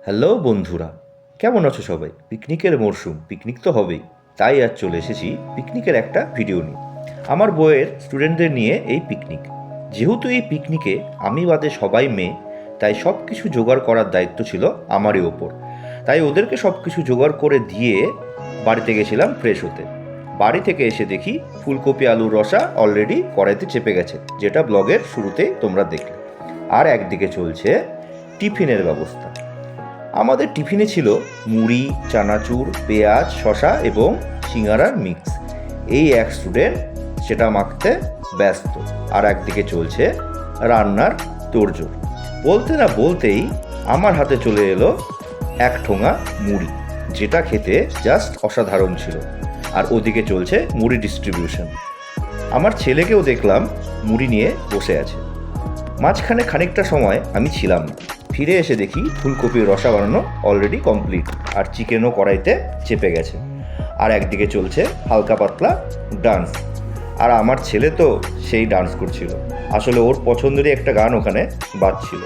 Hello বন্ধুরা, কেমন আছো সবাই? পিকনিকের মরশুম, পিকনিক তো হবেই। তাই আজ চলে এসেছি পিকনিকের একটা ভিডিও নিয়ে। আমার বইয়ের স্টুডেন্টদের নিয়ে এই পিকনিক। যেহেতু এই পিকনিকে আমি বাদে সবাই মেয়ে, তাই সব কিছু জোগাড় করার দায়িত্ব ছিল আমারই ওপর। তাই ওদেরকে সব কিছু জোগাড় করে দিয়ে বাড়িতে গেছিলাম ফ্রেশ হতে। বাড়ি থেকে এসে দেখি ফুলকপি আলুর রসা অলরেডি কড়াইতে চেপে গেছে, যেটা ব্লগের শুরুতেই তোমরা দেখলে। আর একদিকে চলছে টিফিনের ব্যবস্থা। আমাদের টিফিনে ছিল মুড়ি, চানাচুর, পেঁয়াজ, শশা এবং সিঙ্গারার মিক্স। এই এক স্টুডেন্ট সেটা মাখতে ব্যস্ত। আর একদিকে চলছে রান্নার তোড়জোড়। বলতে না বলতেই আমার হাতে চলে এলো এক ঠোঙা মুড়ি, যেটা খেতে জাস্ট অসাধারণ ছিল। আর ওদিকে চলছে মুড়ি ডিস্ট্রিবিউশন। আমার ছেলেকেও দেখলাম মুড়ি নিয়ে বসে আছে। মাঝখানে খানিকটা সময় আমি ছিলাম না। ফিরে এসে দেখি ফুলকপির রসা বানানো অলরেডি কমপ্লিট, আর চিকেনও কড়াইতে চেপে গেছে। আর একদিকে চলছে হালকা পাতলা ডান্স। আর আমার ছেলে তো সেই ডান্স করছিল। আসলে ওর পছন্দেরই একটা গান ওখানে বাজছিল।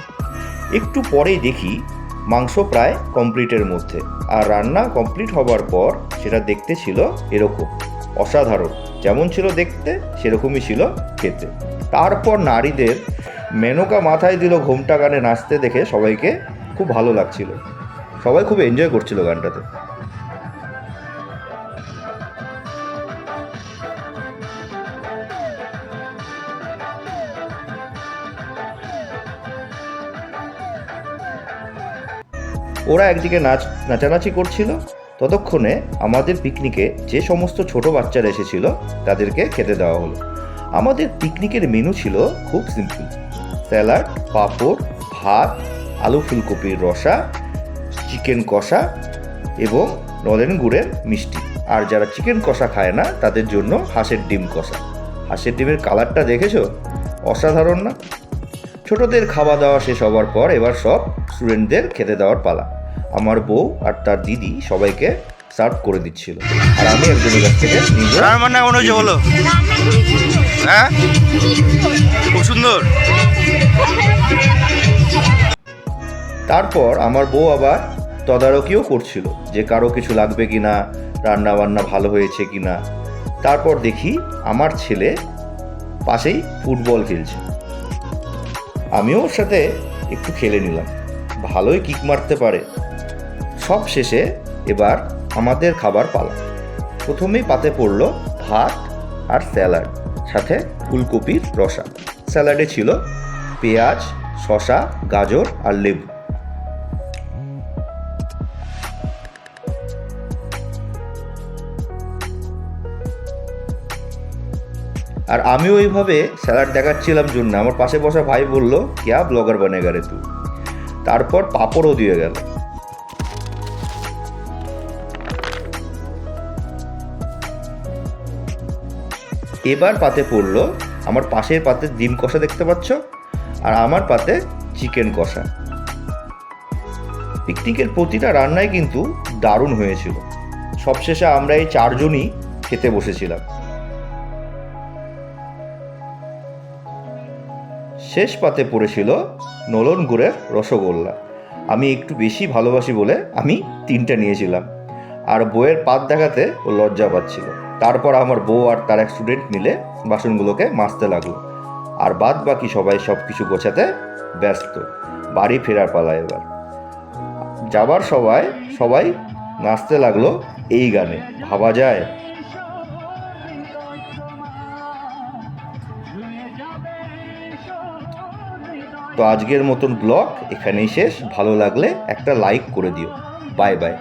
একটু পরেই দেখি মাংস প্রায় কমপ্লিটের মধ্যে, আর রান্না কমপ্লিট হবার পর সেটা দেখতে ছিল এরকম অসাধারণ। যেমন ছিল দেখতে, সেরকমই ছিল খেতে। তারপর নারীদের মেনকা মাথায় দিল ঘোমটা গানে নাচতে দেখে সবাইকে খুব ভালো লাগছিল। সবাই খুব এনজয় করছিল গানটাতে। ওরা একদিকে নাচানাচি করছিল, ততক্ষণে আমাদের পিকনিকে যে সমস্ত ছোট বাচ্চারা এসেছিল তাদেরকে খেতে দেওয়া হলো। আমাদের পিকনিকের মেনু ছিল খুব সিম্পল: স্যালাড, পাঁপড়, ভাত, আলু ফুলকপির রসা, চিকেন কষা এবং নলেন গুড়ের মিষ্টি। আর যারা চিকেন কষা খায় না তাদের জন্য হাঁসের ডিম কষা। হাঁসের ডিমের কালারটা দেখেছো? অসাধারণ না? ছোটদের খাওয়া দাওয়া শেষ হবার পর এবার সব স্টুডেন্টদের খেতে দেওয়ার পালা। আমার বউ আর তার দিদি সবাইকে সার্ভ করে দিচ্ছিল, আর আমি একজনের কাছ থেকে রান্না মনে হচ্ছে হলো। হ্যাঁ, খুব সুন্দর। তারপর আমার বউ আবার তদারকিও করছিল যে কারো কিছু লাগবে কিনা, রান্না বান্না ভালো হয়েছে কিনা। তারপর দেখি আমার ছেলে পাশেই ফুটবল খেলছে। আমিও ওর সাথে একটু খেলে নিলাম। ভালোই কিক মারতে পারে। সব শেষে এবার আমাদের খাবার পালা। প্রথমেই পাতে পড়ল ভাত আর স্যালাড, সাথে ফুলকপির রসা। স্যালাডে ছিল পেঁয়াজ, শশা, গাজর আর লেবু। আর আমিও এইভাবে স্যালাড দেখাচ্ছিলাম জন্য আমার পাশে বসা ভাই বলল, ক্যা ব্লগার বানেগা রে তুই। তারপর পাঁপড়ও দিয়ে গেল। এবার পাতে পড়লো, আমার পাশের পাতে ডিম কষা দেখতে পাচ্ছ, আর আমার পাতে চিকেন কষা। পিকনিকের প্রতিটা রান্নাই কিন্তু দারুণ হয়েছিল। সবশেষে আমরা এই চারজনই খেতে বসেছিলাম। শেষ পাতে পড়েছিল নলেন গুড়ের রসগোল্লা। আমি একটু বেশি ভালোবাসি বলে আমি 3টা নিয়েছিলাম, আর বউয়ের পাত দেখাতে ও লজ্জা পাচ্ছিল। তারপর আমার বউ আর তার এক স্টুডেন্ট মিলে বাসনগুলোকে মাজতে লাগলো, আর বাদ বাকি সবাই সব কিছু গোছাতে ব্যস্ত। বাড়ি ফেরার পালা এবার। যাবার সবাই নাচতে লাগলো এই গানে, ভাবা যায়? তো আজকের মতন ব্লগ এখানেই শেষ। ভালো লাগলে একটা লাইক করে দিও। Bye bye.